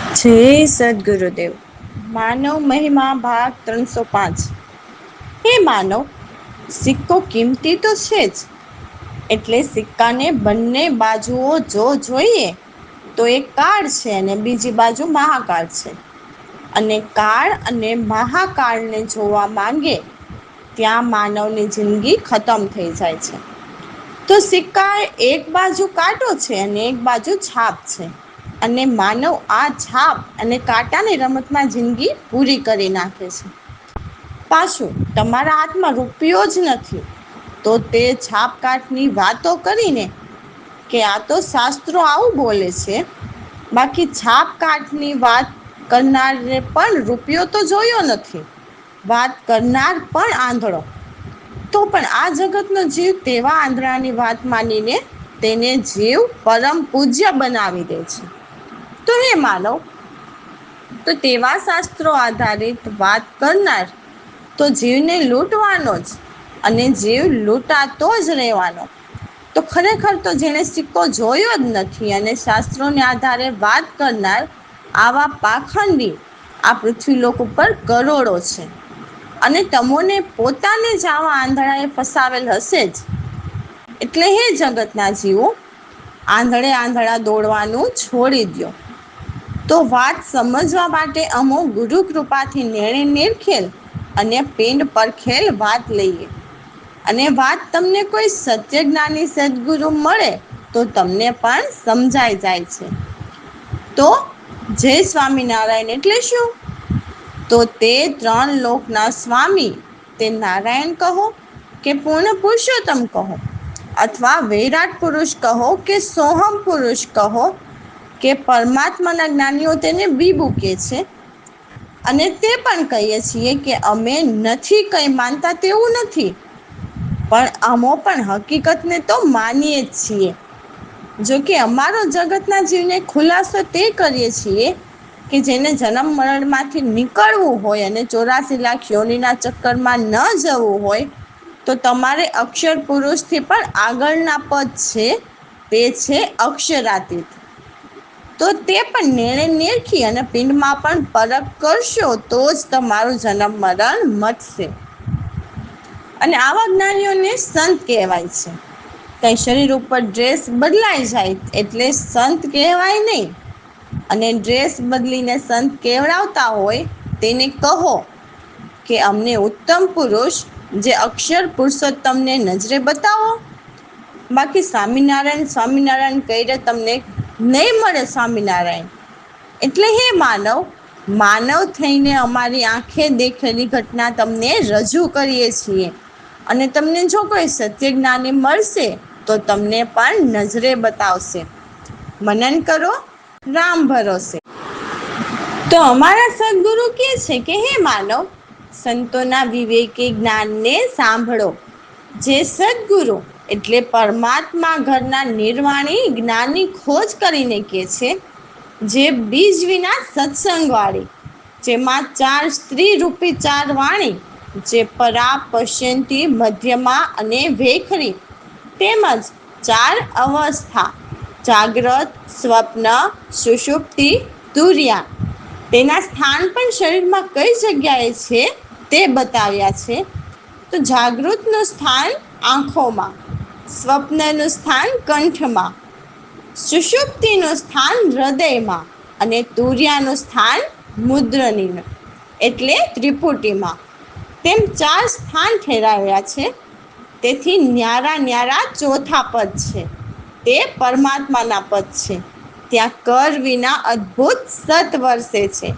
જય સદગુરુદેવ. માનવ મહિમા ભાગ 305. હે માનવ, સિક્કો કિંમતી તો છે જ, એટલે સિક્કાને બંને બાજુઓ જો જોઈએ તો એક કાળ છે અને બીજી બાજુ મહાકાળ છે. અને કાળ અને મહાકાળને જોવા માંગે ત્યાં માનવની જિંદગી ખતમ થઈ જાય છે. તો સિક્કા એક બાજુ કાંટો છે અને એક બાજુ છાપ છે. અને માનવ આ છાપ અને કાંટાની રમતમાં જિંદગી પૂરી કરી નાખે છે. પાછું તમારા હાથમાં રૂપિયો જ નથી તો તે છાપકાટની વાતો કરીને કે આ તો શાસ્ત્રો આવું બોલે છે, બાકી છાપ કાટની વાત કરનારને પણ રૂપિયો તો જોયો નથી, વાત કરનાર પણ આંધળો. તો પણ આ જગતનો જીવ તેવા આંધળાની વાત માનીને તેને જીવ પરમ પૂજ્ય બનાવી દે છે. તો હે માનવ, તો તેવા શાસ્ત્રો આધારિત વાત કરનાર તો જીવને લૂંટવાનો જ, અને જીવ લૂંટાતો જ રહેવાનો. તો ખરેખર તો જેણે સિક્કો જોયો જ નથી અને શાસ્ત્રોને આધારે વાત કરનાર આવા પાખંડી આ પૃથ્વીલોક ઉપર કરોડો છે. અને તમોને પોતાને જ આવા આંધળાએ ફસાવેલ હશે જ. એટલે હે જગતના જીવો, આંધળે આંધળા દોડવાનું છોડી દ્યો. તો વાત સમજવા માટે અમો ગુરુ કૃપાથી નેણે નિરખેલ અને પિંડ પરખેલ વાત લઈએ. અને વાત તમને કોઈ સત્ય જ્ઞાની સદગુરુ મળે તો તમને પણ સમજાઈ જાય છે. તો જય સ્વામિનારાયણ એટલે શું? તો તે ત્રણ લોકના સ્વામી તે નારાયણ કહો કે પૂર્ણ પુરુષોત્તમ કહો, અથવા વિરાટ પુરુષ કહો કે સોહમ પુરુષ કહો, કે પરમાત્માના જ્ઞાનીઓ તેને વિભુ કે છે. અને તે પણ કહીએ છીએ કે અમે નથી કંઈ માનતા તેવું નથી, પણ અમો પણ હકીકતને તો માનીએ જ છીએ. જોકે અમારો જગતના જીવને ખુલાસો તે કરીએ છીએ કે જેને જન્મ મરણમાંથી નીકળવું હોય અને 84 લાખ યોનિના ચક્કરમાં ન જવું હોય તો તમારે અક્ષર પુરુષથી પણ આગળના પદ છે, તે છે અક્ષરાતીત. તો તે પણ નેણે નિરખી અને પિંડમાં પણ પરખ કરશો તો જ તમારું જન્મ મરણ મટશે. અને આવા જ્ઞાનીઓને સંત કહેવાય છે. કઈ શરીર ઉપર ડ્રેસ બદલાઈ જાય એટલે સંત કહેવાય નહીં. અને ડ્રેસ બદલીને સંત કેવડાવતા હોય તેને કહો કે અમને ઉત્તમ પુરુષ જે અક્ષર પુરુષોત્તમને નજરે બતાવો. બાકી સ્વામિનારાયણ સ્વામિનારાયણ કહીને તમને નહીં મળે સ્વામિનારાયણ. એટલે હે માનવ, માનવ થઈને અમારી આંખે દેખેલી ઘટના તમને રજૂ કરીએ છીએ. અને તમને જો કોઈ સત્ય જ્ઞાની મળશે તો તમને પણ નજરે બતાવશે. મનન કરો, રામ ભરોસે. તો અમારા સદગુરુ કહે છે કે હે માનવ, સંતોના વિવેકી જ્ઞાનને સાંભળો. જે સદગુરુ એટલે પરમાત્મા ઘરના નિર્વાણી જ્ઞાનની ખોજ કરીને કે છે, જે બીજ વિના સત્સંગવાળી, જેમાં 4 સ્ત્રી રૂપી 4 વાણી, જે પરા પશ્યંતી મધ્યમાં અને વેખરી, તેમજ 4 અવસ્થા જાગ્રત, સ્વપ્ન, સુષુપ્તિ, તુર્યા, તેના સ્થાન પણ શરીરમાં કઈ જગ્યાએ છે તે બતાવ્યા છે. તો જાગૃતનું સ્થાન આંખોમાં, સ્વપ્નનું સ્થાન કંઠમાં, સુષુપ્તિનું સ્થાન હૃદયમાં અને તુર્યાનું સ્થાન મુદ્રનીમાં એટલે ત્રિપુટીમાં. તેમ 4 સ્થાન ઠેરાવ્યા છે. તેથી ન્યારા ન્યારા ચોથા પદ છે, તે પરમાત્માના પદ છે. ત્યાં કર વિના અદ્ભુત સત વર્ષે છે.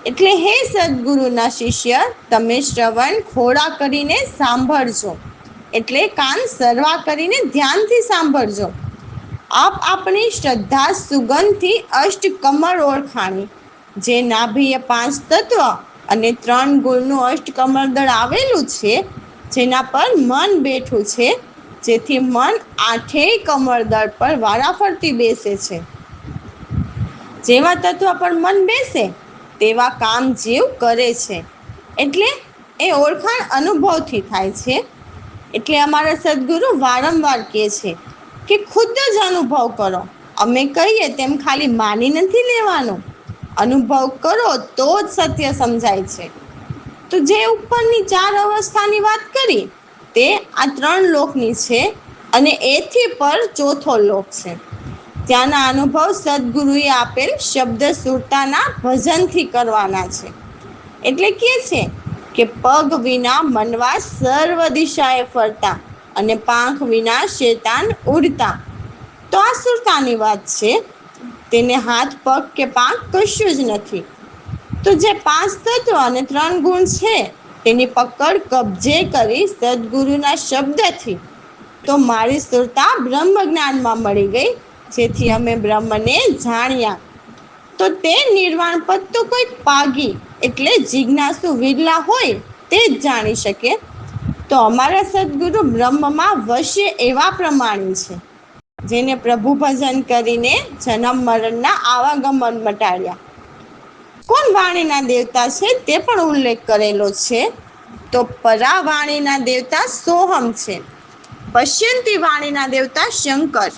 એટલે હે સદગુરુના શિષ્ય, તમે શ્રવણ ખોડા કરીને સાંભળજો, એટલે કાન સરવા કરીને ધ્યાનથી સાંભળજો. આપ આપણી શ્રદ્ધા સુગંધથી અષ્ટકમળ ઓળખાણી, જે નાભીએ 5 તત્વ અને 3 ગુણનું અષ્ટકમળદળ આવેલું છે, જેના પર મન બેઠું છે, જેથી મન 8 કમળદળ પર વારાફરતી બેસે છે. જેવા તત્વ પર મન બેસે તેવા કામ જીવ કરે છે. એટલે એ ઓળખાણ અનુભવથી થાય છે. એટલે અમારા સદગુરુ વારંવાર કહે છે કે ખુદ જ અનુભવ કરો. અમે કહીએ તેમ ખાલી માની નથી લેવાનું. અનુભવ કરો તો જ સત્ય સમજાય છે. તો જે ઉપરની 4 અવસ્થાની વાત કરી તે આ 3 લોકની છે અને એથી પર ચોથો લોક છે. ત્યાંના અનુભવ સદગુરુએ આપેલ શબ્દ સુરતાના ભજનથી કરવાના છે. એટલે કે છે કે પગ વિના મનવા સર્વ દિશાએ ફરતા અને પાંખ વિના શેતાન ઉડતા. તો આ સુરતાની વાત છે. તેને હાથ પગ કે પાંખ કશું જ નથી. તો જે 5 તત્વ અને 3 ગુણ છે તેની પકડ કબજે કરી સદગુરુના શબ્દથી તો મારી સુરતા બ્રહ્મ જ્ઞાનમાં મળી ગઈ, જેથી અમે બ્રહ્મને જાણ્યા. તો તે નિર્વાણ પદ તો કોઈ પાગી એટલે જિજ્ઞાસુ વિરલા હોય તે જ જાણી શકે. તો અમારા સદગુરુ બ્રહ્મમાં વસે એવા પ્રમાણી છે, જેને પ્રભુ ભજન કરીને જન્મ મરણના આવાગમન મટાડ્યા. કોણ વાણીના દેવતા છે તે પણ ઉલ્લેખ કરેલો છે. તો પરાવાણીના દેવતા સોહમ છે, પશ્યંતી વાણીના દેવતા શંકર,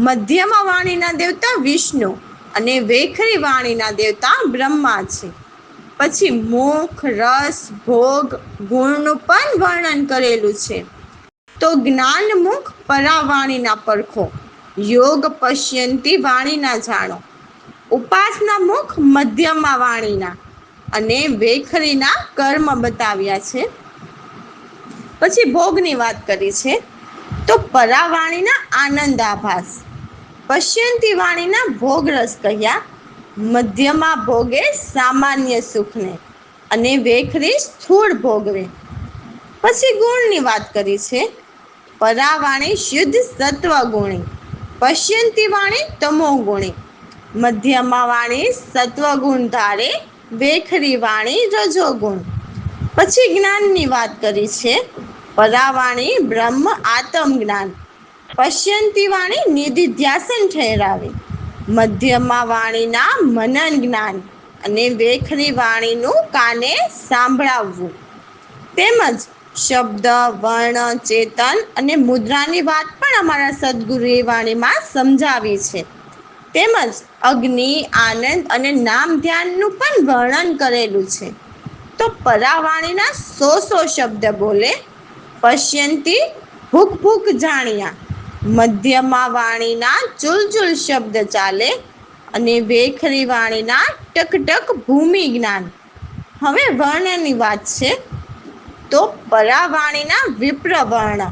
મધ્યમાં વાણીના દેવતા વિષ્ણુ અને વેખરી વાણીના દેવતા બ્રહ્મા છે. પછી મુખ, રસ, ભોગ, ગુણનું પણ વર્ણન કરેલું છે. તો જ્ઞાનમુખ પરાવાણીના પરખો, યોગ પશ્યંતી વાણીના જાણો, ઉપાસના મુખ મધ્યમાં વાણીના અને વેખરીના કર્મ બતાવ્યા છે. પછી ભોગની વાત કરી છે. તો પરાવાણીના આનંદ આભાસ, પશ્યંતી વાણીના ભોગ રસ કહ્યા, મધ્યમાં ભોગે સામાન્ય સુખને અને વેખરી સ્થૂળ ભોગવે. પછી ગુણની વાત કરી છે. પરાવાણી શુદ્ધ સત્વ ગુણી, પશ્યંતી વાણી તમો ગુણી, મધ્યમાં વાણી સત્વગુણ ધારે, વેખરી વાણી રજોગુણ. પછી જ્ઞાનની વાત કરી છે. પરાવાણી બ્રહ્મ આત્મ જ્ઞાન, પશ્યંતી વાણી નિધિધ્યાસન ઠેરાવે, મધ્યમાં વાણીના મનન જ્ઞાન અને વેખરી વાણીનું કાને સાંભળાવવું. તેમજ શબ્દ, વર્ણ, ચેતન અને મુદ્રાની વાત પણ અમારા સદગુરુએ વાણીમાં સમજાવી છે. તેમજ અગ્નિ, આનંદ અને નામ ધ્યાનનું પણ વર્ણન કરેલું છે. તો પરાવાણીના 100 શબ્દ બોલે, પશ્યંતી ભૂક ભૂક જાણ્યા, મધ્યમાં વાણીના ચુલચુલ શબ્દ ચાલે અને વેખરી વાણીના ટકટક ભૂમિ જ્ઞાન. હવે વર્ણની વાત છે. તો પરાવાણીના વિપ્ર વર્ણ,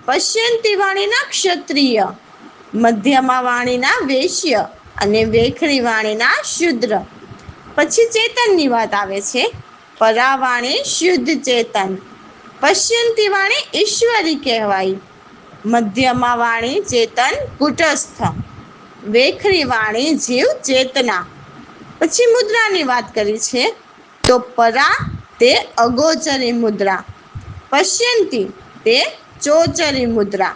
પશ્યંતી વાણીના ક્ષત્રિય, મધ્યમાં વાણીના વૈશ્ય અને વેખરી વાણીના શુદ્ર. પછી ચેતનની વાત આવે છે. પરાવાણી શુદ્ધ ચેતન, પશ્યંતી વાણી ઈશ્વરી કહેવાય, મધ્યમાં વાણી ચેતન કુટસ્થ, વેખરી વાણી જીવ ચેતના. પછી મુદ્રાની વાત કરી છે. તો પરા તે અગોચરી મુદ્રા, પશ્યંતી તે ચોચરી મુદ્રા,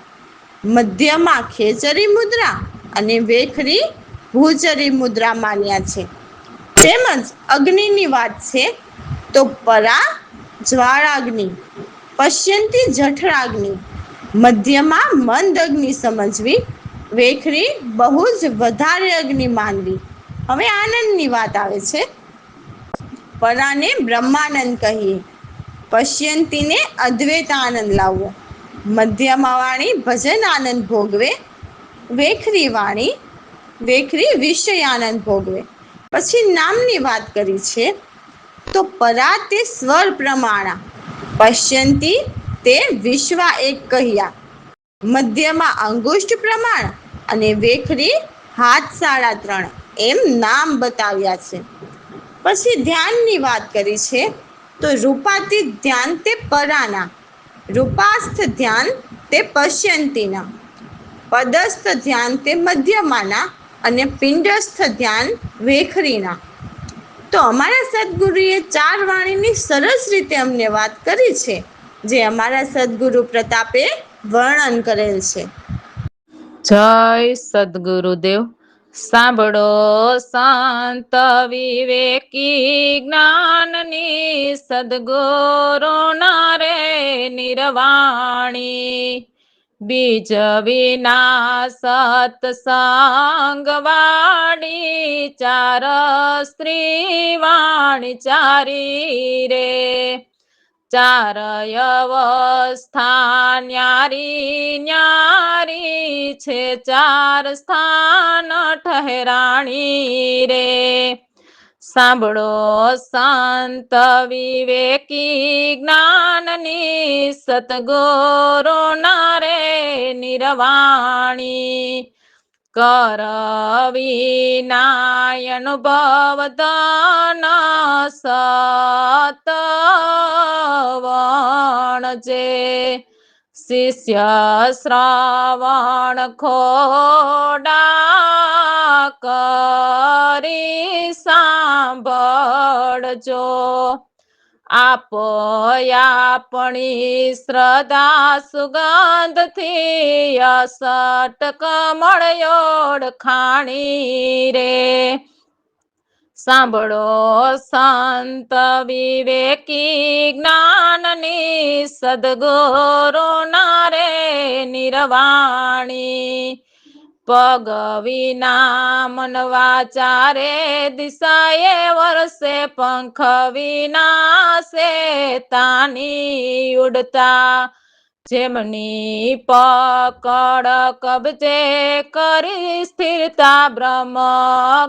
મધ્યમાં ખેચરી મુદ્રા અને વેખરી ભૂચરી મુદ્રા માન્યા છે. તેમજ અગ્નિની વાત છે. તો પરા જ્વાળાગ્નિ, પશ્યંતી જઠરાગ્નિ, મધ્યમાં મંદ અગ્નિ સમજવી, વેખરી બહુ જ વધારે અગ્નિ માનવી. હવે આનંદની વાત આવે છે. પરાને બ્રહ્માનંદ કહીએ, પશ્યંતીને અદ્વૈત આનંદ લાવવો, મધ્યમાં વાણી ભજન આનંદ ભોગવે, વેખરી વાણી વેખરી વિષય આનંદ ભોગવે. પછી નામની વાત કરી છે. તો પરા તે સ્વર પ્રમાણા, પશ્યંતી તે વિશ્વા એક કહ્યા, મધ્યમાં અંગુષ્ઠ પ્રમાણ અને વેખરી હાથ 3.5 એમ નામ બતાવ્યા છે. પછી ધ્યાનની વાત કરી છે. તો રૂપાતીત ધ્યાન તે પરાના, રૂપાસ્થ ધ્યાન તે પશ્યંતીના, પદસ્થ ધ્યાન તે મધ્યમાના અને પિંડસ્થ ધ્યાન વેખરીના. તો અમારા સદગુરુએ 4 વાણીની સરસ રીતે અમને વાત કરી છે, જે અમારા સદગુરુ પ્રતાપે વર્ણન કરેલ છે. જય સદગુરુદેવ. સાંભળો સંત વિવેકી જ્ઞાનની સદગુરુ ના રે નિર્વાણી, બીજ વિના સત્સંગ વાણી, ચાર સ્ત્રી વાણી ચારી રે, ચાર અવસ્થા ન્યારી ન્યારી છે, ચાર સ્થાન ઠહેરાણી રે. સાંભળો સંત વિવેકી જ્ઞાનની, સતગુરુ ના રે નિરવાણી. કર વિના અનુભવ ધન સતવણ જે, શિષ્ય શ્રવણ ખોડા કરી સાંભળજો. આપો આપણી શ્રદ્ધા સુગંધથી, અસટ કમળ ખાણી રે. સાંભળો સંત વિવેકી જ્ઞાનની, સદગુરુ ના રે નિરવાણી. પગ વિના મન વાચારે દિશાએ વરસે, પંખ વિના સે તાની ઉડતા, જેમની પકડ કબજે કરી સ્થિરતા, બ્રહ્મ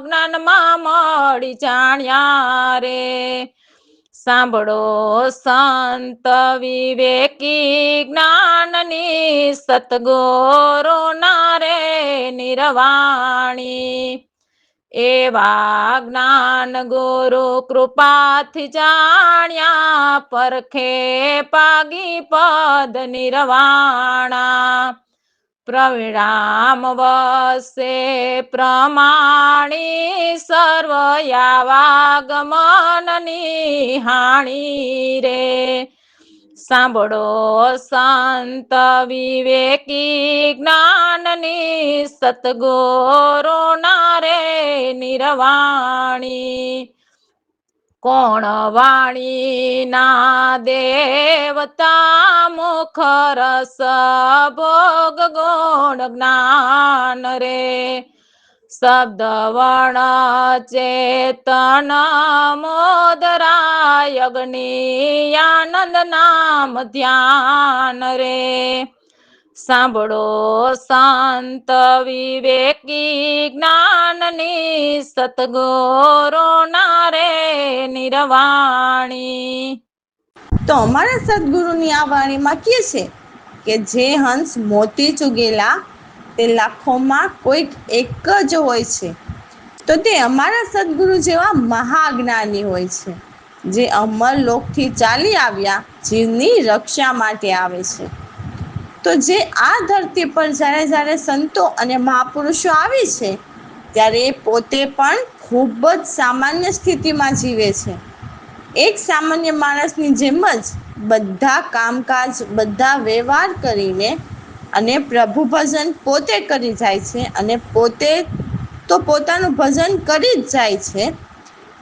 જ્ઞાનમાં મળી જાણ્યા રે. સાંભળો સંત વિવેકી જ્ઞાનની, સતગુરુ ના રે નિરવાણી. એવા જ્ઞાન ગુરુ કૃપાથી જાણ્યા, પરખે પાગી પદ નિર્વાણા. પ્રવિણામ વસે પ્રમાણી, સર્વ આવાગમનની હાણી રે. સાંભળો સંત વિવેકી જ્ઞાનની, સતગુરુ ના રે નિરવાણી. કોણ વાણી ના દેવતા, મુખ રસ ભોગ ગુણ જ્ઞાન રે. શબ્દ વર્ણ ચેતન મોદરાય, અગ્નિ આનંદ નામ ધ્યાન રે. સાંભળો સંત વિવેકી જ્ઞાનની, સતગુરુ ના રે નિરવાણી. તો અમારા સદગુરુની આ વાણીમાં કહે છે કે જે હંસ મોતી ચૂગેલા તે લાખોમાં કોઈક એક જ હોય છે, તો તે અમારા સદગુરુ જેવા મહાજ્ઞાની હોય છે, જે અમર લોકથી ચાલી આવ્યા જીવની રક્ષા માટે આવે છે. તો જે આ ધરતી પર જ્યારે જ્યારે સંતો અને મહાપુરુષો આવે છે, ત્યારે એ પોતે પણ ખૂબ જ સામાન્ય સ્થિતિમાં જીવે છે. એક સામાન્ય માણસની જેમ જ બધા કામકાજ, બધા વ્યવહાર કરીને અને પ્રભુ ભજન પોતે કરી જાય છે, અને પોતે તો પોતાનું ભજન કરી જ જાય છે,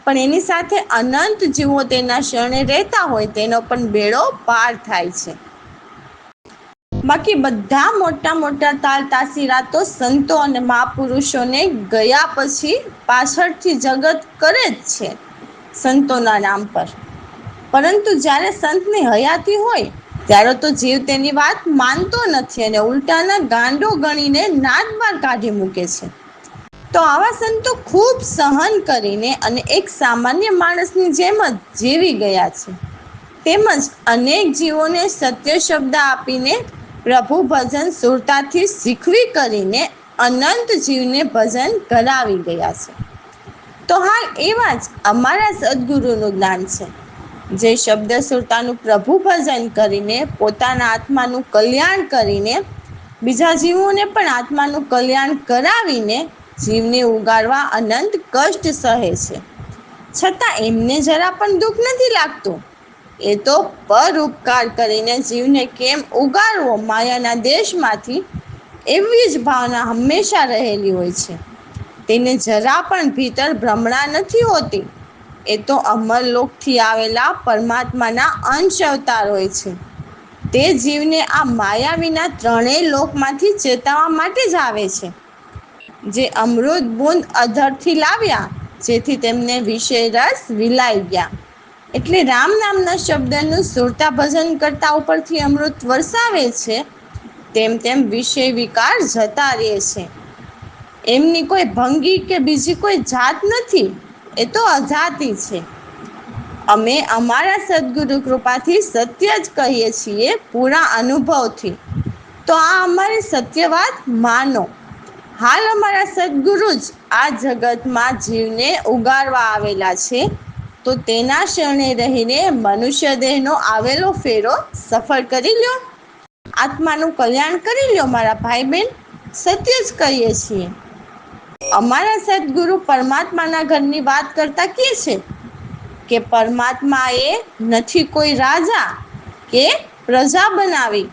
પણ એની સાથે અનંત જીવો તેના શરણે રહેતા હોય તેનો પણ બેડો પાર થાય છે. બાકી બધા મોટા મોટા તાલ તાસીરા તો સંતો અને મહાપુરુષોને ગયા પછી પાછળથી જગત કરે જ છે સંતોના નામ પર. પરંતુ જ્યારે સંતની હયાતી હોય ત્યારે તો જીવ તેની વાત માનતો નથી અને ઉલટાના ગાંડો ગણીને નાદ બાર કાઢી મૂકે છે. તો આવા સંતો ખૂબ સહન કરીને અને એક સામાન્ય માણસની જેમ જ જીવી ગયા છે, તેમજ અનેક જીવોને સત્ય શબ્દ આપીને પ્રભુ ભજન સુરતાથી શીખવી કરીને અનંત જીવને ભજન કરાવી ગયા છે. તો હાલ એવા જ અમારા સદગુરુનું જ્ઞાન છે, જે શબ્દ સુરતાનું પ્રભુ ભજન કરીને પોતાના આત્માનું કલ્યાણ કરીને બીજા જીવોને પણ આત્માનું કલ્યાણ કરાવીને જીવને ઉગાડવા અનંત કષ્ટ સહે છે, છતાં એમને જરા પણ દુઃખ નથી લાગતું. એ તો પર ઉપકાર કરીને જીવને કેમ ઉગાડવો માયાના દેશમાંથી, એવી જ ભાવના હંમેશા રહેલી હોય છે. તેને જરા પણ ભીતર ભ્રમણા નથી હોતી. એ તો અમરલોકથી આવેલા પરમાત્માના અંશ અવતાર હોય છે. તે જીવને આ માયાવીના ત્રણેય લોકમાંથી ચેતવવા માટે જ આવે છે. જે અમૃત બુંદ અધરથી લાવ્યા, જેથી તેમને વિષય રસ વિલાઈ ગયા. એટલે રામ નામના શબ્દનું સુરતા ભજન કરતા ઉપરથી અમૃત વરસાવે છે, તેમ તેમ વિષય વિકાર જતા રહે છે. એમની કોઈ ભંગી કે બીજી કોઈ જાત નથી, એ તો અજાતિ છે. અમે અમારા સદગુરુ કૃપાથી સત્ય જ કહીએ છીએ, પૂરા અનુભવથી. તો આ અમારી સત્ય વાત માનો. હાલ અમારા સદગુરુ જ આ જગતમાં જીવને ઉગારવા આવેલા છે, તો તેના શરણે રહીને મનુષ્ય દેહનો આવેલો ફેરો સફળ કરી લ્યો. આત્માનું કલ્યાણ કરી લ્યો મારા ભાઈ બહેન. સત્ય જ કહીએ છીએ. અમારા સદગુરુ પરમાત્માના ઘરની વાત કરતા કહે છે કે પરમાત્મા એ નથી કોઈ રાજા કે પ્રજા બનાવી.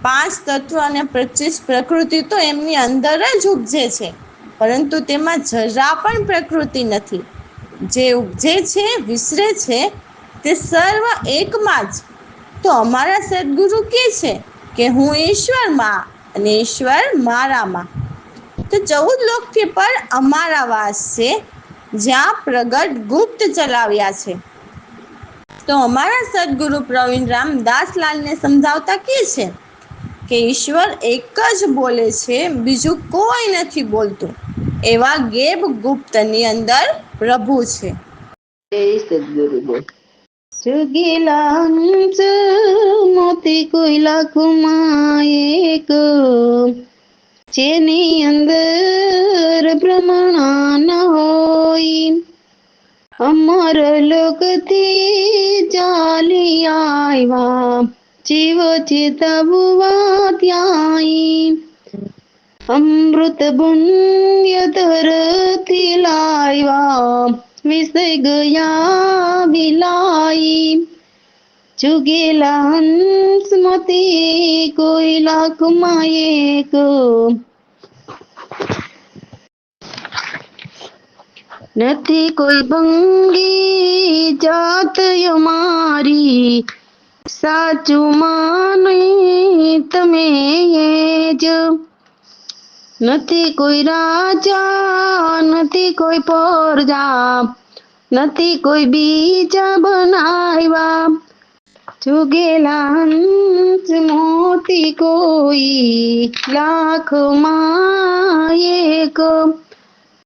5 તત્વ અને 25 પ્રકૃતિ તો એમની અંદર જ ઉપજે છે, પરંતુ તેમાં જરા પણ પ્રકૃતિ નથી. જે ઉપજે છે, વિસરે છે, તે સર્વ એકમાં જ. તો અમારા સદગુરુ કહે છે કે હું ઈશ્વરમાં અને ઈશ્વર મારામાં. તો 14 લોકથી પર અમારા વાસ છે, જ્યાં પ્રગટ ગુપ્ત ચલાવ્યા છે. તો અમારા સદગુરુ પ્રવીણરામ દાસલાલને સમજાવતા કહે છે કે ઈશ્વર એક જ બોલે છે, બીજું કોઈ નથી બોલતું. એવા ગેબ ગુપ્તની અંદર પ્રભુ છે. જય સદગુરુદેવ. જુગેલા હંસ મોતી કોઈ લાખમાં એક, જેની અંદર ભ્રમણા ન હોય. અમર લોકથી ચાલી આવ્યા, જીવ ચેતવવા ત્યાંય. અમૃત પુણ્ય ધરતી લાવ્યા, વિષય ગયા વિલાઈ. જુગેલા હંસ મોતી કોઈ લાખમાં એક, નથી કોઈ ભંગી જાત અમારી. સાચું માની તમે એ જ. નથી કોઈ રાજા, નથી કોઈ પ્રજા, નથી કોઈ બીજા બનાવ્યા. જુગેલા હંસ મોતી કોઈ લાખમાં એક.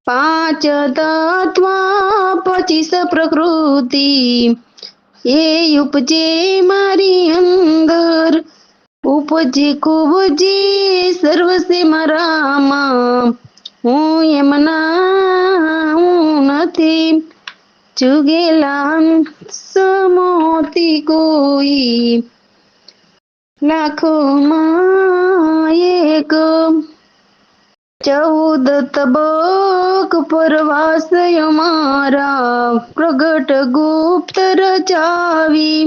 5 તત્વ 25 પ્રકૃતિ, એ ઉપજે મારી અંદર. ઉપજે કુબજે સર્વસે મારામાં, હું એમના હું નથી. જુગેલા હંસ મોતી કોઈ લાખોમાં એક. 14 તબક પરવાસ અમારા, પ્રગટ ગુપ્ત રચાવી.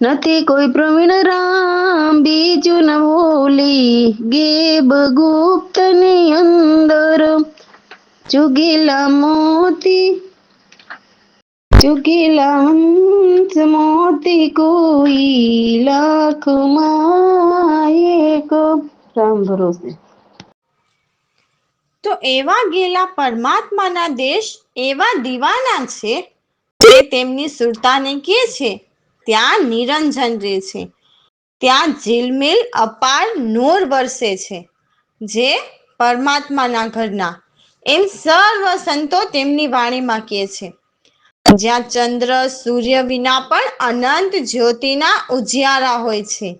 નથી કોઈ પ્રવીણ રામ, બીજું ન બોલી, ગેબ ગુપ્ત ની અંદર. જુગેલા હંસ મોતી કોઈ લાખમાં એક. રામ ભરોસે. તો એવા ગેલા પરમાત્માના દેશ એવા દીવાના છે, જે તેમની સુરતાને કહે છે ત્યાં નિરંજન રહે છે. ત્યાં ઝિલમિલ અપાર નૂર વરસે છે. જે પરમાત્માના ઘરના, એમ સર્વ સંતો તેમની વાણીમાં કહે છે. જ્યાં ચંદ્ર સૂર્ય વિના પણ અનંત જ્યોતિના ઉજિયારા હોય છે,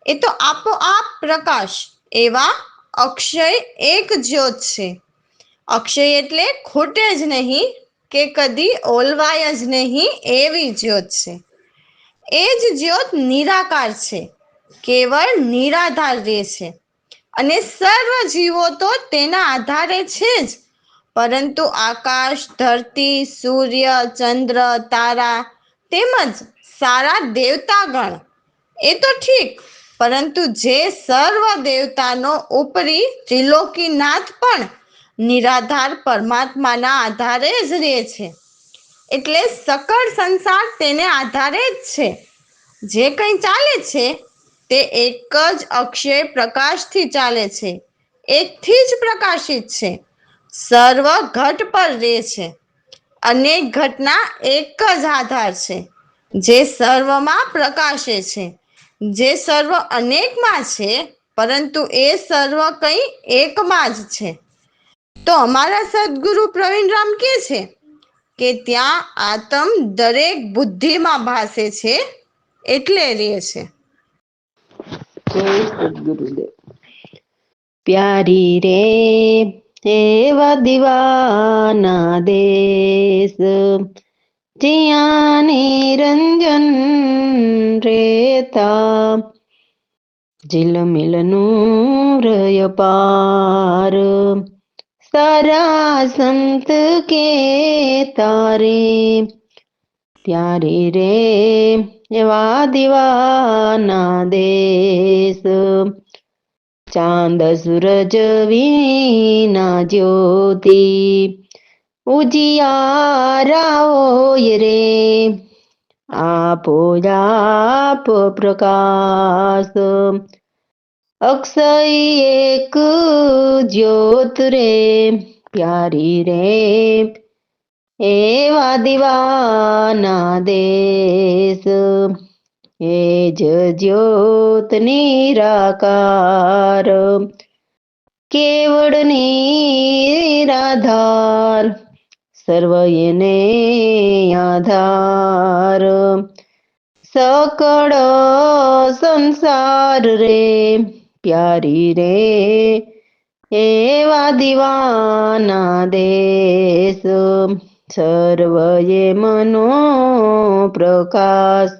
એ તો આપોઆપ પ્રકાશ એવા અક્ષય એક જ્યોત છે. અક્ષય એટલે ખૂટે જ નહીં કે કદી ઓલવાય જ નહીં એવી જ્યોત છે. એ જ જ્યોત નિરાકાર છે, કેવળ નિરાધાર રહે છે. અને સર્વ જીવો તો તેના આધારે છે જ, પરંતુ આકાશ, ધરતી, સૂર્ય, ચંદ્ર, તારા તેમજ સારા દેવતાગણ એ તો ઠીક, પરંતુ જે સર્વ દેવતાનો ઉપરી ત્રિલોકીનાથ પણ નિરાધાર પરમાત્માના આધારે જ રહે છે. એટલે સકળ સંસાર તેને આધારે જ છે. જે કંઈ ચાલે છે તે એક જ અક્ષય પ્રકાશથી ચાલે છે, એકથી જ પ્રકાશિત છે, સર્વ ઘટ પર રહે છે. અનેક ઘટના એક જ આધાર છે, જે સર્વમાં પ્રકાશે છે, જે સર્વ અનેકમાં છે, પરંતુ એ સર્વ કંઈ એકમાં જ છે. તો અમારા સદગુરુ પ્રવીણરામ કહે છે કે ત્યાં આત્મ દરેક બુદ્ધિમાં ભાસે છે, એટલે રહે છે. જય સદગુરુદેવ. પ્યારી રે એવા દીવાના દેશ, જ્યાં નિરંજન રેતા, ઝિલમિલ રય પાર, સારા સંત કે તારે. પ્યારી રે એવા દીવાના દેશ, ચાંદ સૂરજ વિના જ્યોતિ, ઉજિયારા હોય રે. આપો આપ પ્રકાશ, અક્ષય એક જ્યોત રે. પ્યારી રે એવા દીવાના દેશ, એ જ જ્યોત નિરાકાર, કેવળ નિરાધાર, સર્વ એને આધાર, સકળ સંસાર રે. પ્યારી રે એવા દીવાના દેશ, સર્વએ મનો પ્રકાશ,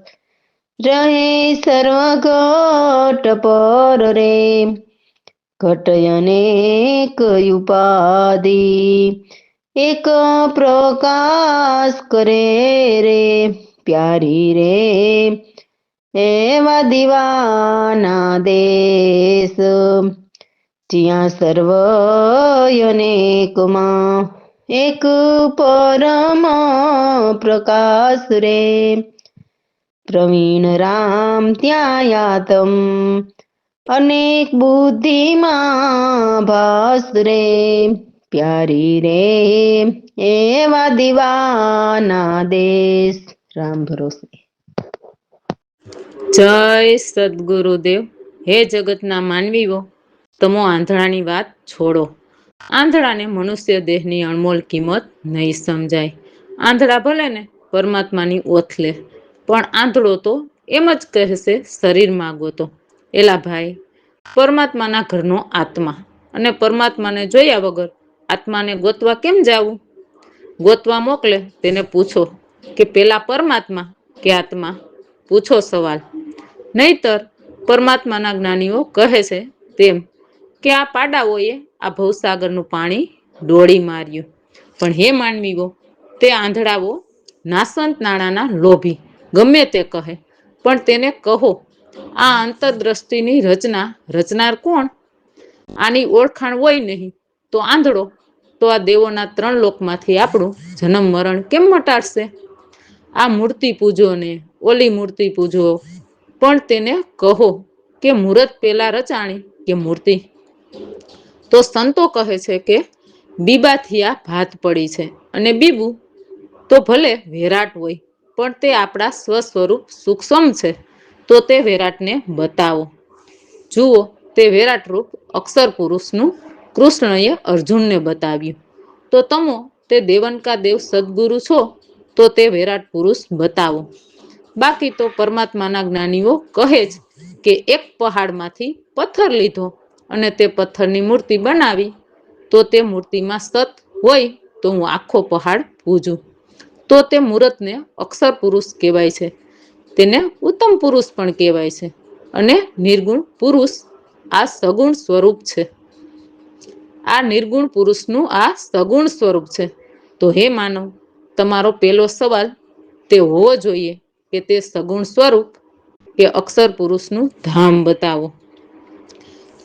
રહે સર્વ ઘટ પર રે. ઘટ અનેક ઉપાધિ, એક પ્રકાશ કરે રે. પ્યારી રે એવા દીવાના દેશ, જ્યાં સર્વ અનેકમાં એક પરમ પ્રકાશ રે. પ્રવીણ રામ ત્યાં આતમ અનેક બુદ્ધિમાં ભાસ રે. પ્યારી રે એવા દીવાના દેશ. રામ ભરોસે. જય સદગુરુદેવ. હે જગતના માનવીઓ, તમો આંધળાની વાત છોડો. આંધળાને મનુષ્ય દેહની અણમોલ કિંમત નહીં સમજાય. આંધળા ભલે ને પરમાત્માની ઓથ લે, પણ આંધળો તો એમ જ કહેશે શરીરમાં ગોતો. એલા ભાઈ, પરમાત્માના ઘરનો આત્મા અને પરમાત્માને જોયા વગર આત્માને ગોતવા કેમ જાવું? ગોતવા મોકલે તેને પૂછો કે પેલા પરમાત્મા કે આત્મા? પૂછો સવાલ. નહીતર પરમાત્માના જ્ઞાનીઓ કહે છે તેમ કે આ પાડાઓએ આ ભવસાગરનું પાણી ડોળી માર્યું. પણ હે માનવીઓ, તે આંધળાઓ નાસંત નાણાના લોભી ગમે તે કહે, પણ તેને કહો આ અંતરદ્રષ્ટિની રચના રચનાર કોણ? આની ઓળખાણ હોય નહીં તો આંધળો તો આ દેવોના 3 લોકમાંથી આપણું જન્મ મરણ કેમ મટાડશે? આ મૂર્તિ પૂજો ને ઓલી મૂર્તિ પૂજો, પણ તેને કહો કે મૂર્ત પેલા રચાણી કે મૂર્તિ? તો સંતો કહે છે કે બીબાથી આ ભાત પડી છે, અને બીબું તો ભલે વિરાટ હોય, પણ તે આપણા સ્વસ્વરૂપ સૂક્ષ્મ છે, તો તે વિરાટને બતાવો. જુઓ, તે વિરાટ રૂપ અક્ષર પુરુષનું કૃષ્ણએ અર્જુનને બતાવ્યું. તો તમો તે દેવનકા દેવ સદગુરુ છો, તો તે વિરાટ પુરુષ બતાવો. બાકી તો પરમાત્માના જ્ઞાનીઓ કહે જ કે એક પહાડમાંથી પથ્થર લીધો અને તે પથ્થરની મૂર્તિ બનાવી, તો તે મૂર્તિમાં સત હોય તો હું આખો પહાડ પૂજું. તો તે મૂર્તને અક્ષર પુરુષ કહેવાય છે, તેને ઉત્તમ પુરુષ પણ કહેવાય છે. અને નિર્ગુણ પુરુષ આ સગુણ સ્વરૂપ છે. આ નિર્ગુણ પુરુષનું આ સગુણ સ્વરૂપ છે. તો હે માનવ, તમારો પહેલો સવાલ તે હોવો જોઈએ કે તે સગુણ સ્વરૂપ કે અક્ષર પુરુષનું ધામ બતાવો.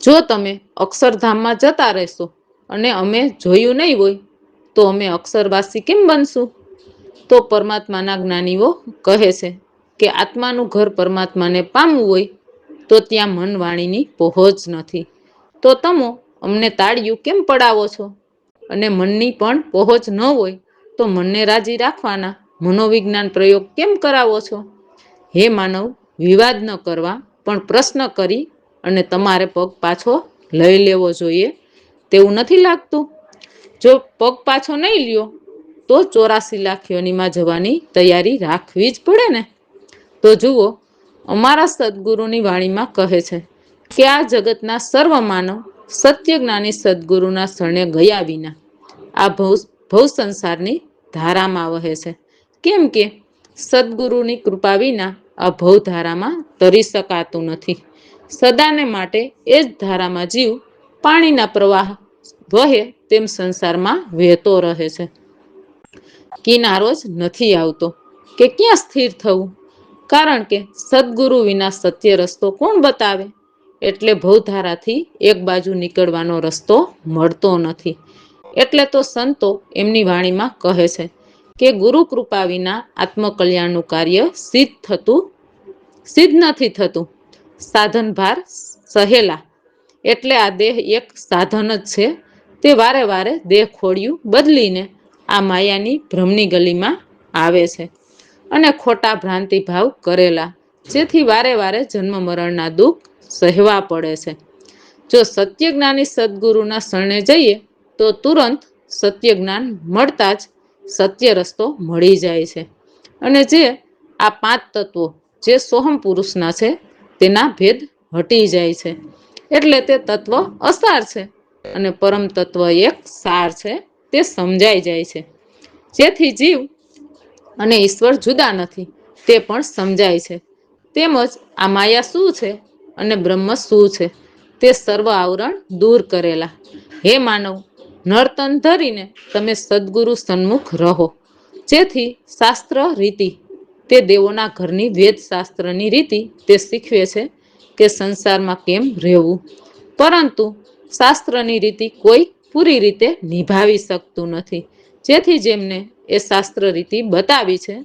જો તમે અક્ષરધામમાં જતા રહેશો અને અમે જોયું નહીં હોય, તો અમે અક્ષરવાસી કેમ બનશું? તો પરમાત્માના જ્ઞાનીઓ કહે છે કે આત્માનું ઘર પરમાત્માને પામવું હોય તો તો ત્યાં મન વાણીની પહોંચ નથી. તો તમો અમને તાળિયું કેમ પડાવો છો? અને મનની પણ પહોંચ ન હોય તો મનને રાજી રાખવાના મનોવિજ્ઞાન પ્રયોગ કેમ કરાવો છો? હે માનવ, વિવાદ ન કરવા પણ પ્રશ્ન કરી અને તમારે પગ પાછો લઈ લેવો જોઈએ તેવું નથી લાગતું? જો પગ પાછો નહીં લ્યો તો 84 લાખ યોનીમાં જવાની તૈયારી રાખવી જ પડે ને? તો જુઓ, અમારા સદગુરુની વાણીમાં કહે છે કે આ જગતના સર્વ માનવ સત્ય જ્ઞાની સદગુરુના શરણે ગયા વિના આ ભવ સંસારની ધારામાં વહે છે. કેમ કે સદગુરુની કૃપા વિના આ ભવધારામાં તરી શકાતું નથી. સદાને માટે એ જ ધારામાં જીવ પાણીના પ્રવાહ વહે તેમ સંસારમાં વહેતો રહે છે. કિનારો જ નથી આવતો કે ક્યાં સ્થિર થવું? કારણ કે સદગુરુ વિના સત્ય રસ્તો કોણ બતાવે? એટલે ભવધારાથી એક બાજુ નીકળવાનો રસ્તો મળતો નથી. એટલે તો સંતો એમની વાણીમાં કહે છે કે ગુરુ કૃપા વિના આત્મકલ્યાણનું કાર્ય સિદ્ધ નથી થતું. સાધન ભાર સહેલા, એટલે આ દેહ એક સાધન જ છે. તે વારે વારે દેહ ખોડિયું બદલીને આ માયાની ભ્રમની ગલીમાં આવે છે અને ખોટા ભ્રાંતિ ભાવ કરેલા, જેથી વારે વારે જન્મ મરણના દુઃખ સહેવા પડે છે. જો સત્ય જ્ઞાની સદગુરુના શરણે જઈએ તો તુરંત સત્ય જ્ઞાન મળતા જ સત્ય રસ્તો મળી જાય છે. અને જે આ 5 તત્વો જે સોહમ પુરુષના છે તેના ભેદ હટી જાય છે. એટલે તે તત્વ અસાર છે અને પરમ તત્વ એક સાર છે તે સમજાઈ જાય છે. જેથી જીવ અને ઈશ્વર જુદા નથી તે પણ સમજાય છે. તેમજ આ માયા શું છે અને બ્રહ્મ શું છે તે સર્વ આવરણ દૂર કરેલા. હે માનવ, નર્તન ધરીને તમે સદગુરુ સન્મુખ રહો. જેથી શાસ્ત્ર રીતિ, તે દેવોના ઘરની વેદ શાસ્ત્રની રીતિ તે શીખવે છે કે સંસારમાં કેમ રહેવું. પરંતુ શાસ્ત્રની રીતિ કોઈ પૂરી રીતે નિભાવી શકતું નથી. જેથી જેમને એ શાસ્ત્ર રીતિ બતાવી છે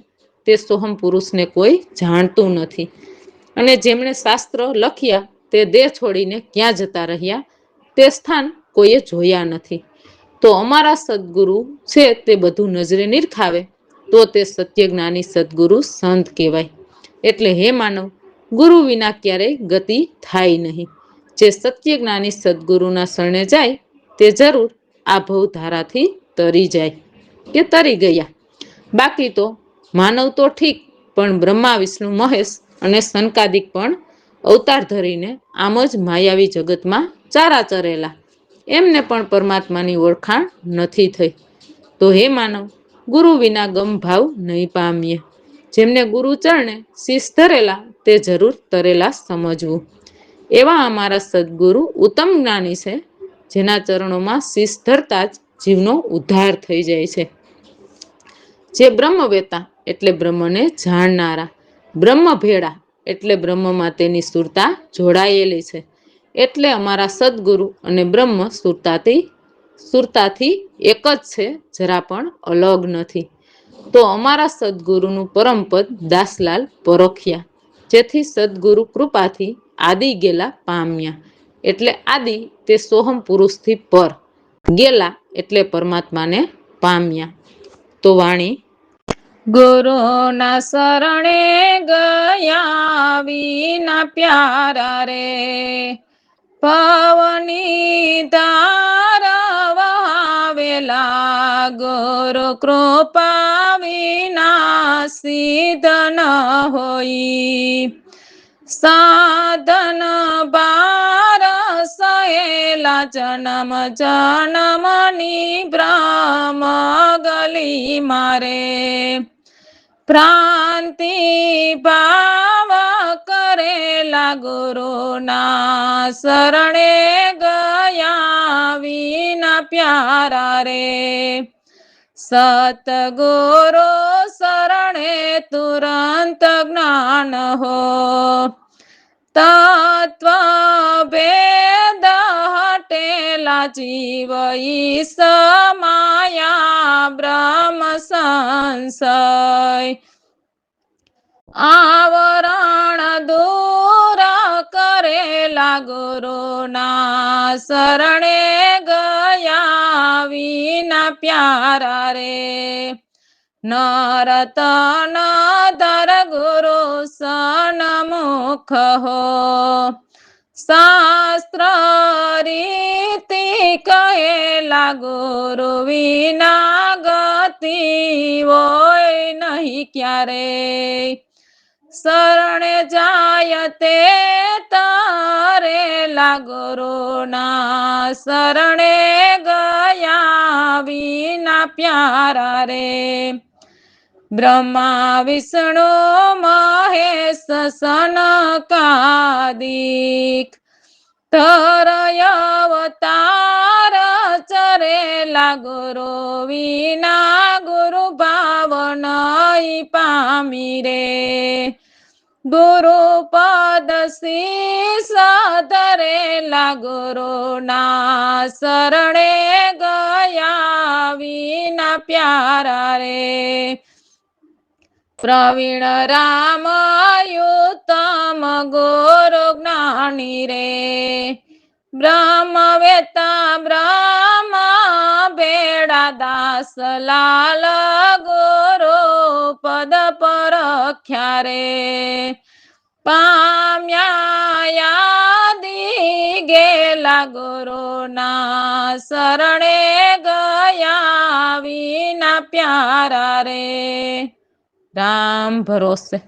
તે સોહમ પુરુષને કોઈ જાણતું નથી. અને જેમણે શાસ્ત્ર લખ્યા તે દેહ છોડીને ક્યાં જતા રહ્યા તે સ્થાન કોઈએ જોયા નથી. તો અમારા સદગુરુ છે તે બધું નજરે નિરખાવે તો તે સત્ય જ્ઞાની સદગુરુ સંત કહેવાય. એટલે હે માનવ, ગુરુ વિના ક્યારેય ગતિ થાય નહીં. જે સત્ય જ્ઞાની સદગુરુના શરણે જાય તે જરૂર આ ભવધારાથી તરી જાય કે તરી ગયા. બાકી તો માનવ તો ઠીક, પણ બ્રહ્મા વિષ્ણુ મહેશ અને સનકાદિક પણ અવતાર ધરીને આમ જ માયાવી જગતમાં ચારા ચરેલા, એમને પણ પરમાત્માની ઓળખાણ નથી થઈ. તો હે માનવ, ગુરુ વિના ગમ ભાવ નહીં પામીએ. જેમને ગુરુ ચરણે શીશ ધરેલા તે જરૂર તરેલા સમજવું. એવા અમારા સદગુરુ ઉત્તમ જ્ઞાની છે, જેના ચરણોમાં શીશ ધરતા જ જીવનો ઉદ્ધાર થઈ જાય છે. જે બ્રહ્મવેતા એટલે બ્રહ્મને જાણનારા, બ્રહ્મભેળા એટલે બ્રહ્મમાં તેની સુરતા જોડાયેલી છે. એટલે અમારા સદગુરુ અને બ્રહ્મ સુરતાથી એક જ છે, જરા પણ અલગ નથી. તો અમારા સદગુરુનું પરમપદ દાસલાલ પરોખ્યા, જેથી સદગુરુ કૃપાથી આદિ ગેલા પામ્યા. એટલે આદિ તે સોહમ પુરુષથી પર, ગેલા એટલે પરમાત્માને પામ્યા. તો વાણી: ગુરુના શરણે ગયા વિના પ્યારા રે, પવની ધાર વહાવેલા, ગુરુ કૃપા વિના સિદ્ધ ન હોઈ. સાધન બાર સહેલા, જન્મ જન્મની ભ્રમ ગલી મારે, ભ્રાંતિ ભાવ કરેલા, ગુરુના શરણે ગયા વિના પ્યારા રે. સતગુરુ શરણે તુરંત જ્ઞાન હો, તત્વ ભેદ હટેલા, જીવ ઈશ માયા બ્રહ્મ સંશય, આવરણ દૂર કરે ગુરુના શરણે ગયા વિના પ્યારા રે નરતન ધર ગુરુ સન્મુખ હો શાસ્ત્ર રીતિ કહેલા ગુરુ વિના ગતિ હોય નહીં ક્યારે શરણે જાય તે તારેલા ગુરુના શરણે ગયા વિના પ્યારા રે બ્રહ્મા વિષ્ણુ મહેશ સનકાદિક ધરય અવતાર ચરેલા ગુરુ વિના ગુરુ ભાવ નહીં પામી રે ગુરુ પદ શીશ ધરેલા ગુરુના શરણે ગયા વિના પ્યારા રે પ્રવીણ રામ યુતમ ગુરુ જ્ઞાની રે બ્રહ્મ વેતા બ્રહ્મ બેડા દાસ લાલ ગુરુ પદ પરખ્યા રે પામ્યાયાદિ ગેલા ગુરુના શરણે ગયા વિના પ્યારા રે રામ ભરોસે